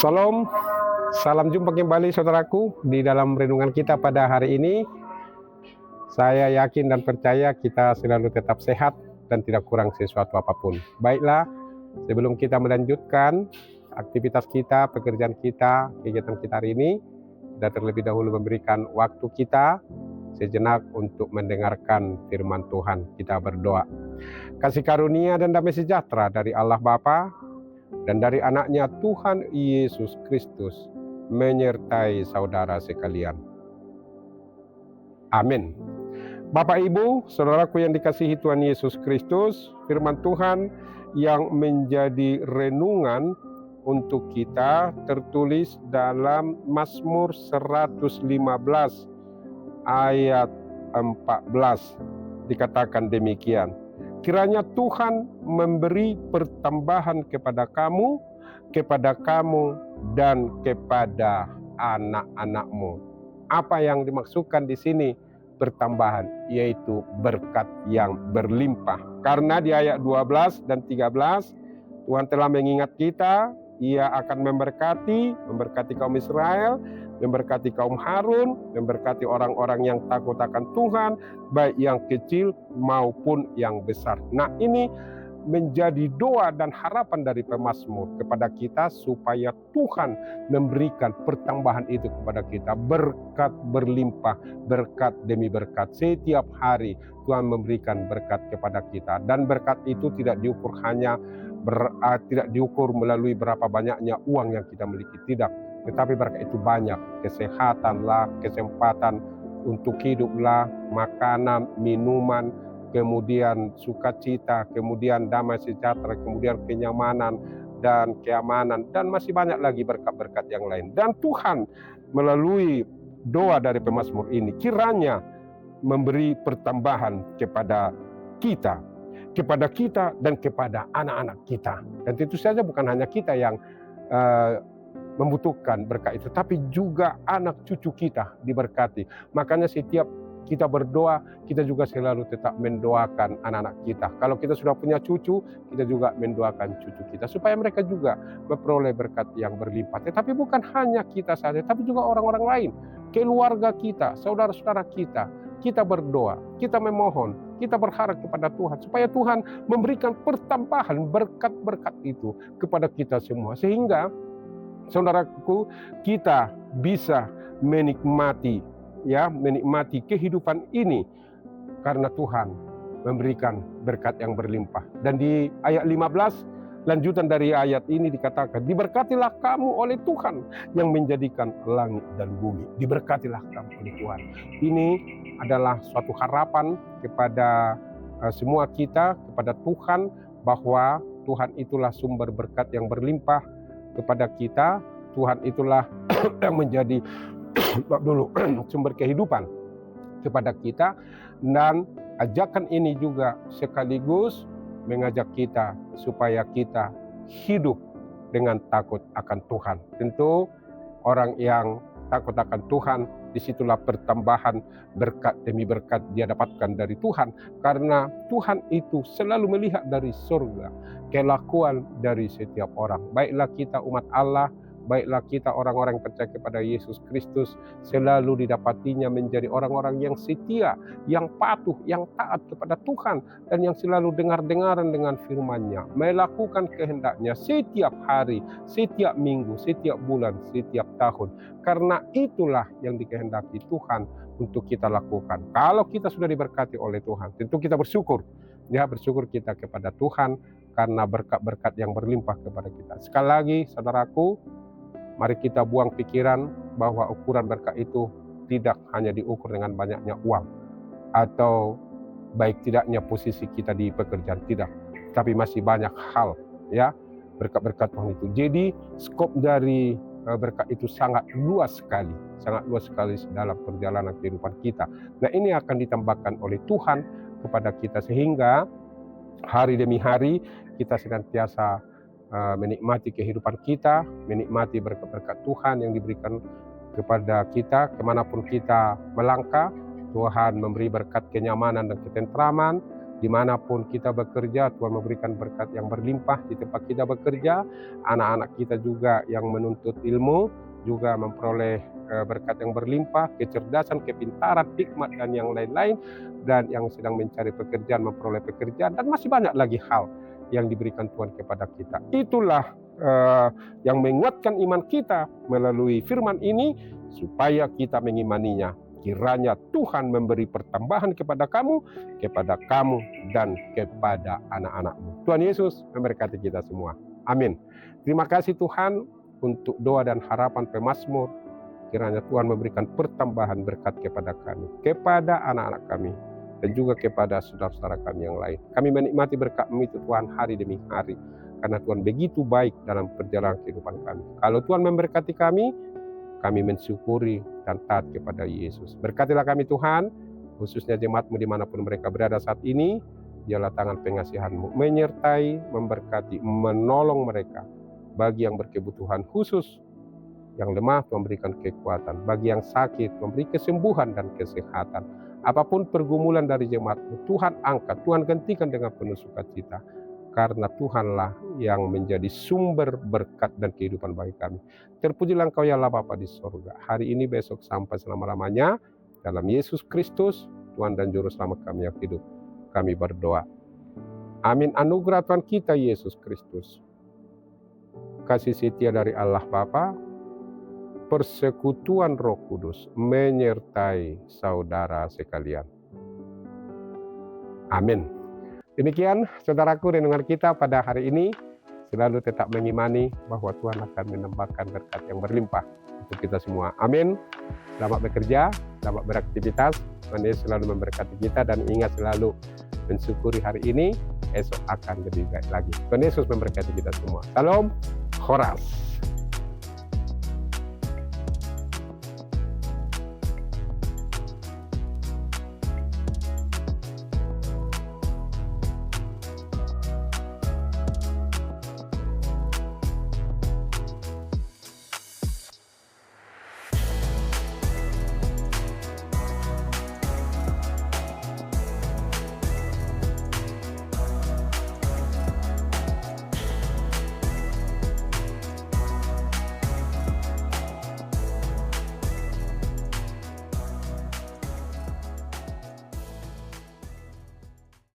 Salam, salam jumpa kembali saudaraku di dalam renungan kita pada hari ini. Saya yakin dan percaya kita selalu tetap sehat dan tidak kurang sesuatu apapun. Baiklah, sebelum kita melanjutkan aktivitas kita, pekerjaan kita, kegiatan kita hari ini, kita terlebih dahulu memberikan waktu kita sejenak untuk mendengarkan firman Tuhan. Kita berdoa. Kasih karunia dan damai sejahtera dari Allah Bapa dan dari anaknya Tuhan Yesus Kristus menyertai saudara sekalian. Amin. Bapak Ibu, saudaraku yang dikasihi Tuhan Yesus Kristus, firman Tuhan yang menjadi renungan untuk kita tertulis dalam Mazmur 115 ayat 14. Dikatakan demikian. Kiranya Tuhan memberi pertambahan kepada kamu dan kepada anak-anakmu. Apa yang dimaksudkan di sini pertambahan, yaitu berkat yang berlimpah. Karena di ayat 12 dan 13 Tuhan telah mengingat kita, Ia akan memberkati kaum Israel, memberkati kaum Harun, memberkati orang-orang yang takut akan Tuhan, baik yang kecil maupun yang besar. Nah, ini menjadi doa dan harapan dari pemazmur kepada kita supaya Tuhan memberikan pertambahan itu kepada kita. Berkat berlimpah, berkat demi berkat. Setiap hari Tuhan memberikan berkat kepada kita. Dan berkat itu tidak diukur tidak diukur melalui berapa banyaknya uang yang kita miliki. Tidak. Tetapi berkat itu banyak. Kesehatanlah, kesempatan untuk hiduplah, makanan, minuman, kemudian sukacita, kemudian damai sejahtera, kemudian kenyamanan dan keamanan, dan masih banyak lagi berkat-berkat yang lain. Dan Tuhan melalui doa dari pemazmur ini kiranya memberi pertambahan kepada kita dan kepada anak-anak kita. Dan tentu saja bukan hanya kita yang membutuhkan berkat itu, tapi juga anak cucu kita diberkati. Makanya setiap kita berdoa, kita juga selalu tetap mendoakan anak-anak kita. Kalau kita sudah punya cucu, kita juga mendoakan cucu kita supaya mereka juga memperoleh berkat yang berlimpah. Tetapi bukan hanya kita saja, tapi juga orang-orang lain, keluarga kita, saudara-saudara kita. Kita berdoa, kita memohon, kita berharap kepada Tuhan supaya Tuhan memberikan pertambahan berkat-berkat itu kepada kita semua, sehingga saudaraku, kita bisa menikmati kehidupan ini karena Tuhan memberikan berkat yang berlimpah. Dan di ayat 15 lanjutan dari ayat ini dikatakan, diberkatilah kamu oleh Tuhan yang menjadikan langit dan bumi. Diberkatilah kamu oleh Tuhan. Ini adalah suatu harapan kepada semua kita, kepada Tuhan, bahwa Tuhan itulah sumber berkat yang berlimpah kepada kita. Tuhan itulah yang menjadi sumber kehidupan kepada kita. Dan ajakan ini juga sekaligus mengajak kita supaya kita hidup dengan takut akan Tuhan. Tentu orang yang takut akan Tuhan, disitulah pertambahan berkat demi berkat dia dapatkan dari Tuhan. Karena Tuhan itu selalu melihat dari surga kelakuan dari setiap orang. Baiklah kita umat Allah, baiklah kita orang-orang yang percaya kepada Yesus Kristus, selalu didapatinya menjadi orang-orang yang setia, yang patuh, yang taat kepada Tuhan, dan yang selalu dengar-dengaran dengan firman-Nya, melakukan kehendak-Nya setiap hari, setiap minggu, setiap bulan, setiap tahun. Karena itulah yang dikehendaki Tuhan untuk kita lakukan. Kalau kita sudah diberkati oleh Tuhan, tentu kita bersyukur. Ya, bersyukur kita kepada Tuhan karena berkat-berkat yang berlimpah kepada kita. Sekali lagi, saudaraku, mari kita buang pikiran bahwa ukuran berkat itu tidak hanya diukur dengan banyaknya uang atau baik tidaknya posisi kita di pekerjaan, tidak. Tapi masih banyak hal, ya, berkat-berkat Tuhan itu. Jadi skop dari berkat itu sangat luas sekali dalam perjalanan kehidupan kita. Nah, ini akan ditambahkan oleh Tuhan kepada kita sehingga hari demi hari kita senantiasa menikmati kehidupan kita, menikmati berkat-berkat Tuhan yang diberikan kepada kita kemanapun kita melangkah. Tuhan memberi berkat kenyamanan dan ketentraman, Dimanapun kita bekerja, Tuhan memberikan berkat yang berlimpah di tempat kita bekerja. Anak-anak kita juga yang menuntut ilmu juga memperoleh berkat yang berlimpah, kecerdasan, kepintaran, hikmat, dan yang lain-lain. Dan yang sedang mencari pekerjaan memperoleh pekerjaan, dan masih banyak lagi hal yang diberikan Tuhan kepada kita. Itulah yang menguatkan iman kita melalui firman ini, supaya kita mengimaninya. Kiranya Tuhan memberi pertambahan kepada kamu, dan kepada anak-anakmu. Tuhan Yesus memberkati kita semua. Amin. Terima kasih Tuhan untuk doa dan harapan pemazmur. Kiranya Tuhan memberikan pertambahan berkat kepada kami, kepada anak-anak kami, dan juga kepada saudara-saudara kami yang lain. Kami menikmati berkat-Mu itu Tuhan hari demi hari, karena Tuhan begitu baik dalam perjalanan kehidupan kami. Kalau Tuhan memberkati kami mensyukuri dan taat kepada Yesus. Berkatilah kami Tuhan, khususnya jemaat-Mu dimanapun mereka berada saat ini. Dialah tangan pengasihan-Mu menyertai, memberkati, menolong mereka. Bagi yang berkebutuhan khusus, yang lemah Tuhan berikan kekuatan. Bagi yang sakit, memberi kesembuhan dan kesehatan. Apapun pergumulan dari jemaat-Mu, Tuhan angkat, Tuhan gantikan dengan penuh sukacita. Karena Tuhanlah yang menjadi sumber berkat dan kehidupan bagi kami. Terpujilah Engkau ya Allah Bapa di sorga. Hari ini, besok, sampai selama-lamanya. Dalam Yesus Kristus, Tuhan dan Juru Selamat kami yang hidup, kami berdoa. Amin. Anugerah Tuhan kita Yesus Kristus, kasih setia dari Allah Bapa, persekutuan Roh Kudus menyertai saudara sekalian. Amin. Demikian saudaraku renungan kita pada hari ini. Selalu tetap mengimani bahwa Tuhan akan menambahkan berkat yang berlimpah untuk kita semua. Amin. Selamat bekerja, selamat beraktivitas. Tuhan Yesus selalu memberkati kita, dan ingat selalu mensyukuri hari ini, esok akan lebih baik lagi. Tuhan Yesus memberkati kita semua. Salam, Horas.